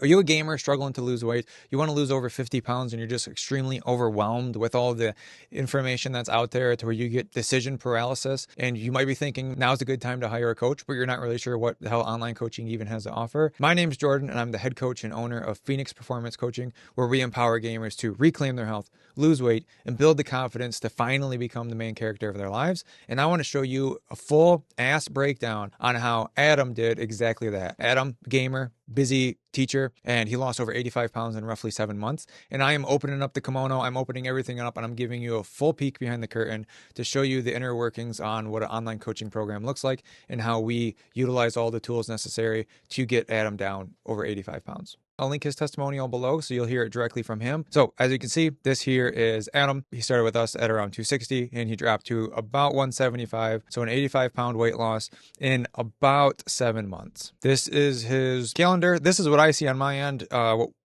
Are you a gamer struggling to lose weight? You want to lose over 50 pounds and you're just extremely overwhelmed with all the information that's out there to where you get decision paralysis, and you might be thinking now's a good time to hire a coach, but you're not really sure what the hell online coaching even has to offer. My name's Jordan, and I'm the head coach and owner of Phoenix Performance Coaching, where we empower gamers to reclaim their health, lose weight, and build the confidence to finally become the main character of their lives. And I want to show you a full ass breakdown on how Adam did exactly that. Adam, gamer, busy teacher, and he lost over 85 pounds in roughly 7 months. And I am opening up the kimono, I'm opening everything up, and I'm giving you a full peek behind the curtain to show you the inner workings on what an online coaching program looks like and how we utilize all the tools necessary to get Adam down over 85 pounds. I'll link his testimonial below so you'll hear it directly from him. So as you can see, this here is Adam. He started with us at around 260 and he dropped to about 175. So an 85-pound weight loss in about 7 months. This is his calendar. This is what I see on my end.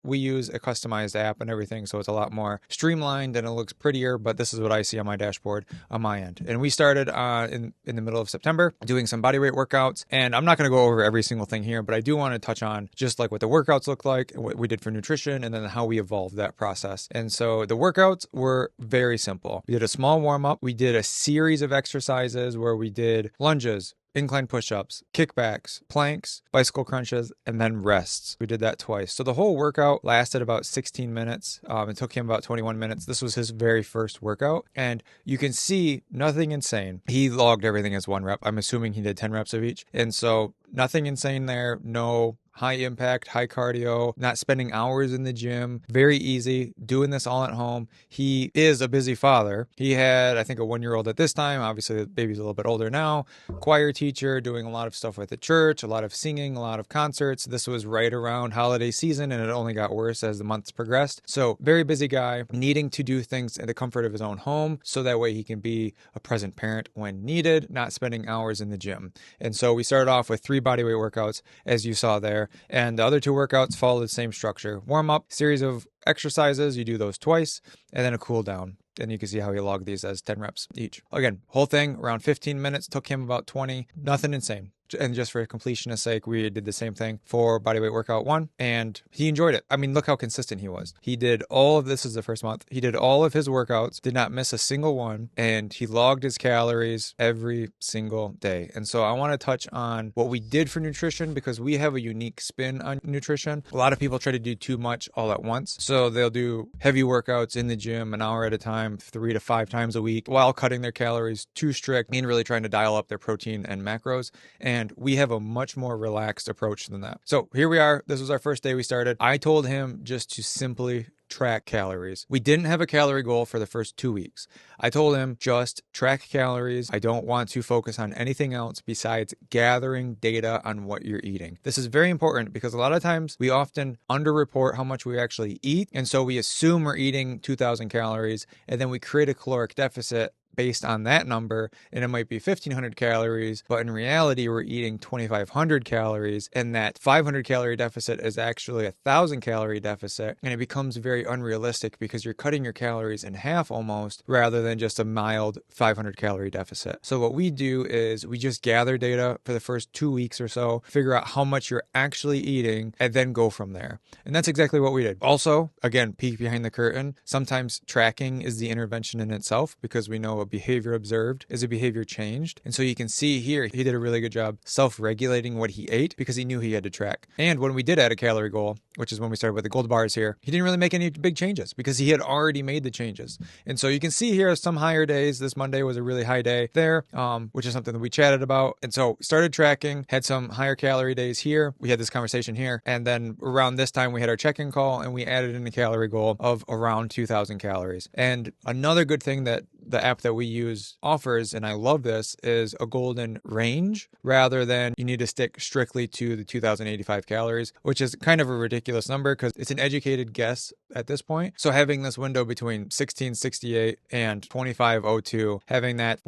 We use a customized app and everything, so it's a lot more streamlined and it looks prettier, but this is what I see on my dashboard on my end. And we started in the middle of September doing some bodyweight workouts, and I'm not going to go over every single thing here, but I do want to touch on just like what the workouts look like, what we did for nutrition, and then how we evolved that process. And so the workouts were very simple. We did a small warm-up. We did a series of exercises where we did lunges, incline push-ups, kickbacks, planks, bicycle crunches, and then rests. We did that twice. So the whole workout lasted about 16 minutes. It took him about 21 minutes. This was his very first workout. And you can see nothing insane. He logged everything as 1 rep. I'm assuming he did 10 reps of each. And so nothing insane there. No high impact, high cardio, not spending hours in the gym. Very easy, doing this all at home. He is a busy father. He had, I think, a 1-year-old at this time. Obviously, the baby's a little bit older now. Choir teacher, doing a lot of stuff with the church, a lot of singing, a lot of concerts. This was right around holiday season, and it only got worse as the months progressed. So very busy guy, needing to do things in the comfort of his own home, so that way he can be a present parent when needed, not spending hours in the gym. And so we started off with 3 bodyweight workouts, as you saw there. And the other 2 workouts follow the same structure. Warm up, series of exercises, you do those twice, and then a cool down. And you can see how he logged these as 10 reps each. Again, whole thing around 15 minutes, took him about 20, nothing insane. And just for completionist sake, we did the same thing for bodyweight workout 1, and he enjoyed it. I mean, look how consistent he was. He did all of this as the first month. He did all of his workouts, did not miss a single one, and he logged his calories every single day. And so I want to touch on what we did for nutrition, because we have a unique spin on nutrition. A lot of people try to do too much all at once. So they'll do heavy workouts in the gym an hour at a time, 3 to 5 times a week, while cutting their calories too strict and really trying to dial up their protein and macros. And we have a much more relaxed approach than that. So here we are. This was our first day we started. I told him just to simply track calories. We didn't have a calorie goal for the first 2 weeks. I told him just track calories. I don't want to focus on anything else besides gathering data on what you're eating. This is very important because a lot of times we often underreport how much we actually eat. And so we assume we're eating 2,000 calories and then we create a caloric deficit based on that number, and it might be 1,500 calories, but in reality, we're eating 2,500 calories, and that 500 calorie deficit is actually a 1,000 calorie deficit, and it becomes very unrealistic because you're cutting your calories in half almost, rather than just a mild 500 calorie deficit. So what we do is we just gather data for the first 2 weeks or so, figure out how much you're actually eating, and then go from there. And that's exactly what we did. Also, again, peek behind the curtain, sometimes tracking is the intervention in itself, because we know a behavior observed is a behavior changed. And so you can see here, he did a really good job self-regulating what he ate because he knew he had to track. And when we did add a calorie goal, which is when we started with the gold bars here, he didn't really make any big changes because he had already made the changes. And so you can see here some higher days. This Monday was a really high day there, which is something that we chatted about. And so started tracking, had some higher calorie days here. We had this conversation here. And then around this time, we had our check-in call and we added in a calorie goal of around 2,000 calories. And another good thing that the app that we use offers, and I love this, is a golden range rather than you need to stick strictly to the 2,085 calories, which is kind of a ridiculous number because it's an educated guess at this point. So having this window between 1668 and 2502, having that,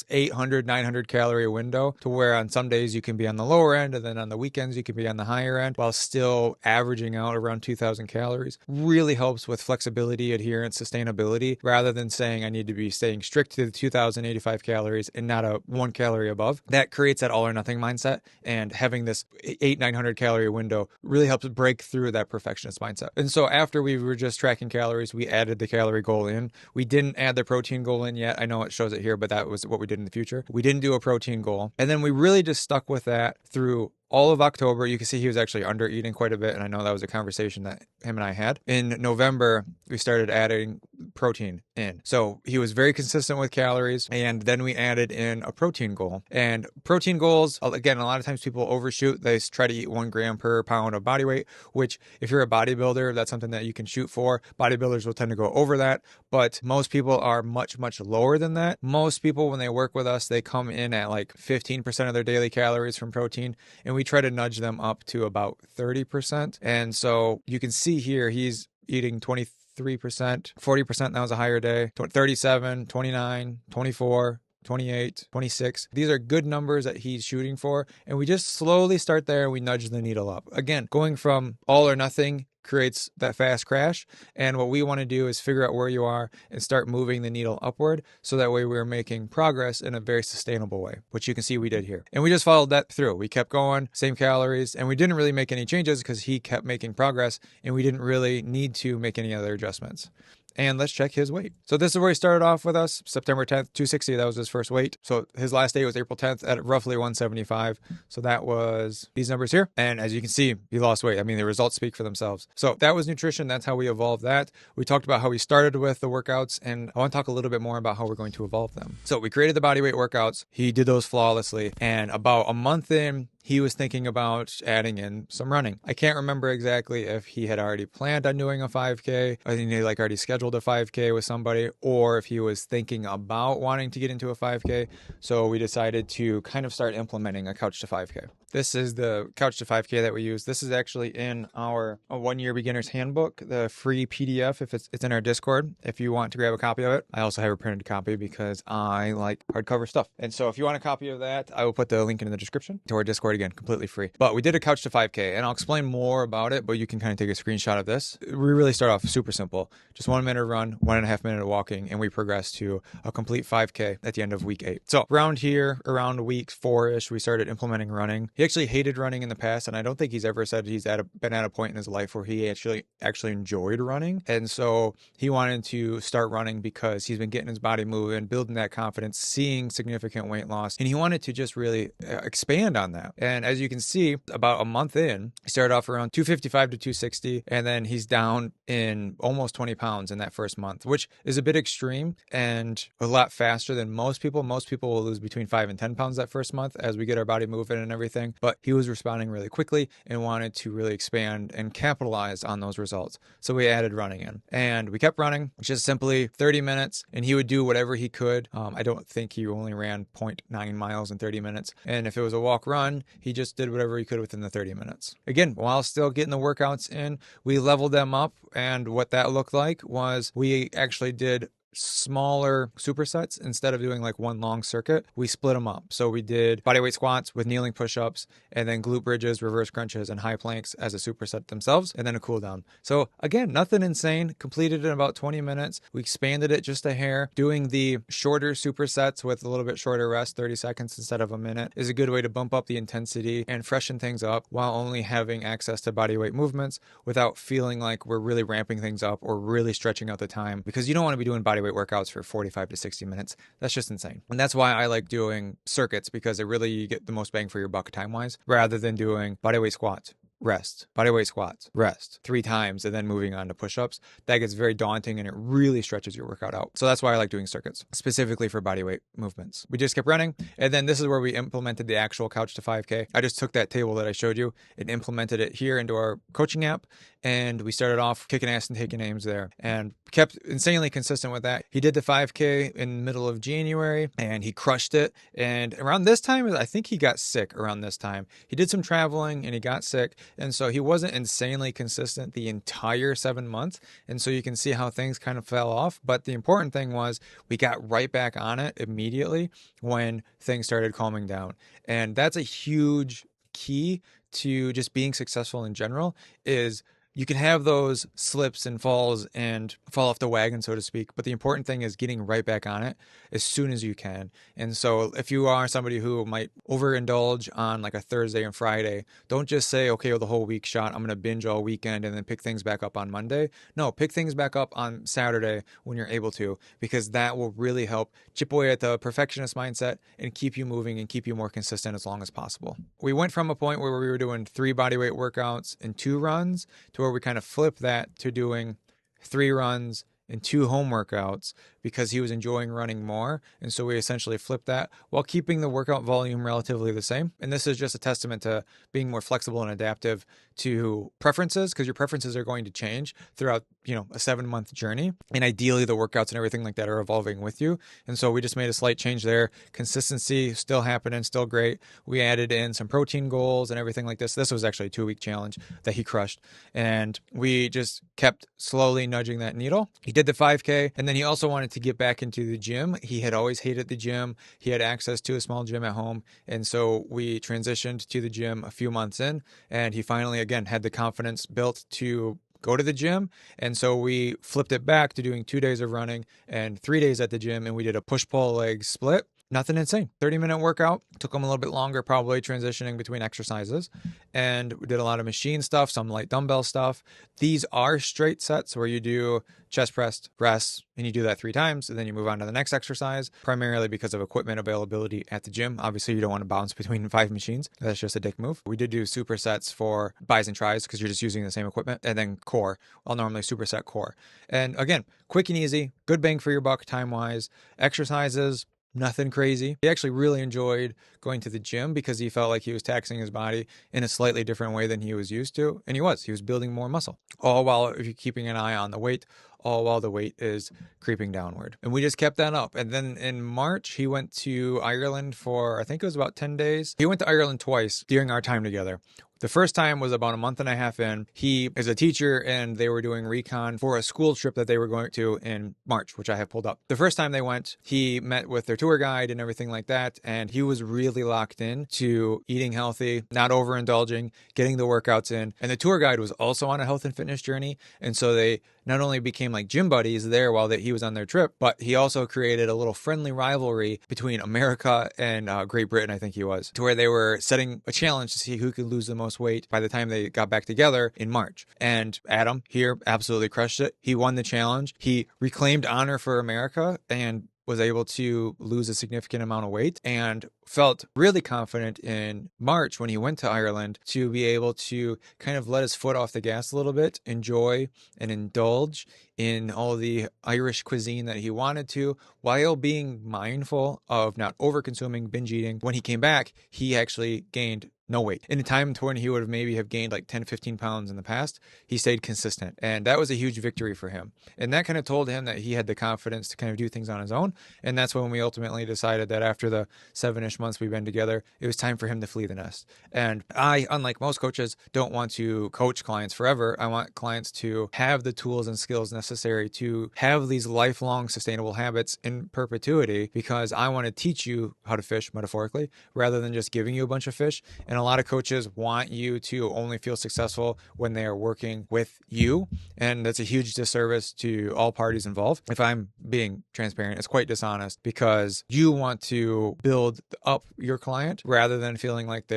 800, 900 calorie window to where on some days you can be on the lower end and then on the weekends you can be on the higher end while still averaging out around 2,000 calories really helps with flexibility, adherence, sustainability, rather than saying I need to be staying strict to the 2,085 calories and not a 1 calorie above. That creates that all or nothing mindset, and having this 900 calorie window really helps break through that perfectionist mindset. And so after we were just tracking calories, we added the calorie goal in. We didn't add the protein goal in yet. I know it shows it here, but that was what we did in the future. We didn't do a protein goal. And then we really just stuck with that through all of October. You can see he was actually under eating quite a bit, and I know that was a conversation that him and I had. In November, we started adding protein in. So he was very consistent with calories, and then we added in a protein goal. And protein goals, again, a lot of times people overshoot. They try to eat 1 gram per pound of body weight, which if you're a bodybuilder, that's something that you can shoot for. Bodybuilders will tend to go over that, but most people are much, much lower than that. Most people, when they work with us, they come in at like 15% of their daily calories from protein, and we try to nudge them up to about 30%. And so you can see here, he's eating 23%, 40%, that was a higher day, 37, 29, 24, 28, 26. These are good numbers that he's shooting for. And we just slowly start there and we nudge the needle up. Again, going from all or nothing creates that fast crash. And what we want to do is figure out where you are and start moving the needle upward. So that way we're making progress in a very sustainable way, which you can see we did here. And we just followed that through. We kept going, same calories, and we didn't really make any changes because he kept making progress and we didn't really need to make any other adjustments. And let's check his weight. So this is where he started off with us, September 10th, 260. That was his first weight. So his last day was April 10th at roughly 175. So that was these numbers here. And as you can see, he lost weight. I mean, the results speak for themselves. So that was nutrition. That's how we evolved that. We talked about how we started with the workouts, and I want to talk a little bit more about how we're going to evolve them. So we created the bodyweight workouts. He did those flawlessly. And about a month in, he was thinking about adding in some running. I can't remember exactly if he had already planned on doing a 5K. I think he already scheduled a 5K with somebody, or if he was thinking about wanting to get into a 5K. So we decided to kind of start implementing a Couch to 5K. This is the Couch to 5K that we use. This is actually in our 1-year beginner's handbook, the free PDF. If it's in our Discord, if you want to grab a copy of it. I also have a printed copy because I like hardcover stuff. And so if you want a copy of that, I will put the link in the description to our Discord, again, completely free. But we did a Couch to 5K, and I'll explain more about it, but you can kind of take a screenshot of this. We really start off super simple. Just 1 minute run, 1.5 minute of walking, and we progress to a complete 5K at the end of week 8. So around here, around week 4-ish, we started implementing running. He actually hated running in the past, and I don't think he's ever said he's been at a point in his life where he actually enjoyed running. And so he wanted to start running because he's been getting his body moving, building that confidence, seeing significant weight loss, and he wanted to just really expand on that. And as you can see, about a month in, he started off around 255 to 260, and then he's down in almost 20 pounds in that first month, which is a bit extreme and a lot faster than most people. Most people will lose between 5 and 10 pounds that first month as we get our body moving and everything. But he was responding really quickly and wanted to really expand and capitalize on those results. So we added running in, and we kept running, just simply 30 minutes, and he would do whatever he could. I don't think he only ran 0.9 miles in 30 minutes. And if it was a walk run, he just did whatever he could within the 30 minutes. Again, while still getting the workouts in, we leveled them up. And what that looked like was we actually did smaller supersets. Instead of doing like one long circuit, we split them up. So we did bodyweight squats with kneeling push-ups, and then glute bridges, reverse crunches, and high planks as a superset themselves, and then a cool down. So again, nothing insane. Completed in about 20 minutes. We expanded it just a hair. Doing the shorter supersets with a little bit shorter rest, 30 seconds instead of a minute, is a good way to bump up the intensity and freshen things up while only having access to bodyweight movements without feeling like we're really ramping things up or really stretching out the time, because you don't want to be doing bodyweight workouts for 45 to 60 minutes. That's just insane. And that's why I like doing circuits, because it really, you get the most bang for your buck time-wise, rather than doing bodyweight squats, rest, bodyweight squats, rest 3 times, and then moving on to push-ups. That gets very daunting and it really stretches your workout out. So that's why I like doing circuits, specifically for bodyweight movements. We just kept running, and then this is where we implemented the actual Couch to 5K. I just took that table that I showed you and implemented it here into our coaching app, and we started off kicking ass and taking names there, and kept insanely consistent with that. He did the 5K in the middle of January, and he crushed it. And around this time, I think he got sick around this time. He did some traveling and he got sick. And so he wasn't insanely consistent the entire 7 months. And so you can see how things kind of fell off. But the important thing was we got right back on it immediately when things started calming down. And that's a huge key to just being successful in general, is you can have those slips and falls and fall off the wagon, so to speak. But the important thing is getting right back on it as soon as you can. And so if you are somebody who might overindulge on like a Thursday and Friday, don't just say, okay, well, the whole week shot, I'm going to binge all weekend and then pick things back up on Monday. No, pick things back up on Saturday when you're able to, because that will really help chip away at the perfectionist mindset and keep you moving and keep you more consistent as long as possible. We went from a point where we were doing 3 bodyweight workouts and 2 runs to where we kind of flipped that to doing 3 runs and 2 home workouts, because he was enjoying running more. And so we essentially flipped that while keeping the workout volume relatively the same. And this is just a testament to being more flexible and adaptive to preferences, because your preferences are going to change throughout, a 7-month journey. And ideally the workouts and everything like that are evolving with you. And so we just made a slight change there. Consistency still happening, still great. We added in some protein goals and everything like this. This was actually a 2-week challenge that he crushed. And we just kept slowly nudging that needle. He did the 5K, and then he also wanted to get back into the gym. He had always hated the gym. He had access to a small gym at home. And so we transitioned to the gym a few months in, and he finally, again, had the confidence built to go to the gym. And so we flipped it back to doing 2 days of running and 3 days at the gym. And we did a push-pull leg split. Nothing insane. 30-minute workout. Took him a little bit longer, probably transitioning between exercises. And we did a lot of machine stuff, some light dumbbell stuff. These are straight sets where you do chest press, rest, and you do that 3 times, and then you move on to the next exercise, primarily because of equipment availability at the gym. Obviously, you don't want to bounce between 5 machines. That's just a dick move. We did do supersets for bis and tris because you're just using the same equipment, and then core. I'll normally superset core. And again, quick and easy, good bang for your buck time-wise. Exercises, nothing crazy. He actually really enjoyed going to the gym because he felt like he was taxing his body in a slightly different way than he was used to. And he was building more muscle. All while, if you're keeping an eye on the weight, all while the weight is creeping downward. And we just kept that up. And then in March, he went to Ireland for, I think it was about 10 days. He went to Ireland twice during our time together. The first time was about a month and a half in. He is a teacher and they were doing recon for a school trip that they were going to in March, which I have pulled up. The first time they went, he met with their tour guide and everything like that. And he was really locked in to eating healthy, not overindulging, getting the workouts in. And the tour guide was also on a health and fitness journey. And so they not only became like gym buddies there while he was on their trip, but he also created a little friendly rivalry between America and Great Britain, I think he was, to where they were setting a challenge to see who could lose the most weight by the time they got back together in March. And Adam here absolutely crushed it. He won the challenge. He reclaimed honor for America and was able to lose a significant amount of weight and felt really confident in March when he went to Ireland to be able to kind of let his foot off the gas a little bit, enjoy and indulge in all the Irish cuisine that he wanted to, while being mindful of not over-consuming, binge eating. When he came back, he actually gained no weight. In a time when he would have maybe have gained like 10, 15 pounds in the past, he stayed consistent. And that was a huge victory for him. And that kind of told him that he had the confidence to kind of do things on his own. And that's when we ultimately decided that after the 7-ish months we've been together, it was time for him to flee the nest. And I, unlike most coaches, don't want to coach clients forever. I want clients to have the tools and skills necessary to have these lifelong sustainable habits in perpetuity, because I want to teach you how to fish metaphorically rather than just giving you a bunch of fish. And a lot of coaches want you to only feel successful when they are working with you. And that's a huge disservice to all parties involved. If I'm being transparent, it's quite dishonest, because you want to build up your client rather than feeling like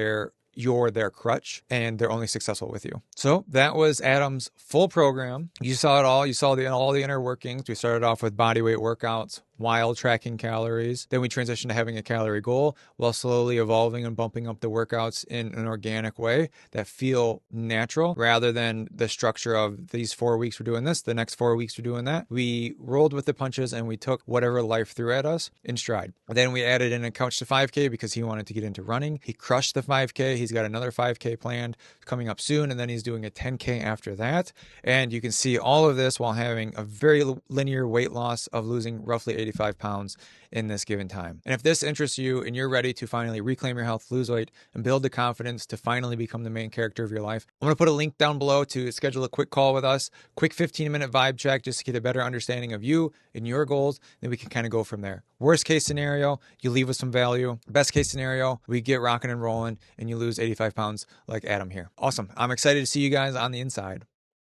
you're their crutch and they're only successful with you. So that was Adam's full program. You saw it all. You saw all the inner workings. We started off with bodyweight workouts while tracking calories. Then we transitioned to having a calorie goal while slowly evolving and bumping up the workouts in an organic way that feel natural rather than the structure of these 4 weeks we're doing this, the next 4 weeks we're doing that. We rolled with the punches and we took whatever life threw at us in stride. Then we added in a couch to 5K because he wanted to get into running. He crushed the 5K. He's got another 5K planned coming up soon, and then he's doing a 10K after that. And you can see all of this while having a very linear weight loss of losing roughly 85 pounds in this given time. And if this interests you and you're ready to finally reclaim your health, lose weight, and build the confidence to finally become the main character of your life, I'm going to put a link down below to schedule a quick call with us, quick 15-minute vibe check just to get a better understanding of you and your goals. Then we can kind of go from there. Worst case scenario, you leave with some value. Best case scenario, we get rocking and rolling and you lose 85 pounds like Adam here. Awesome. I'm excited to see you guys on the inside.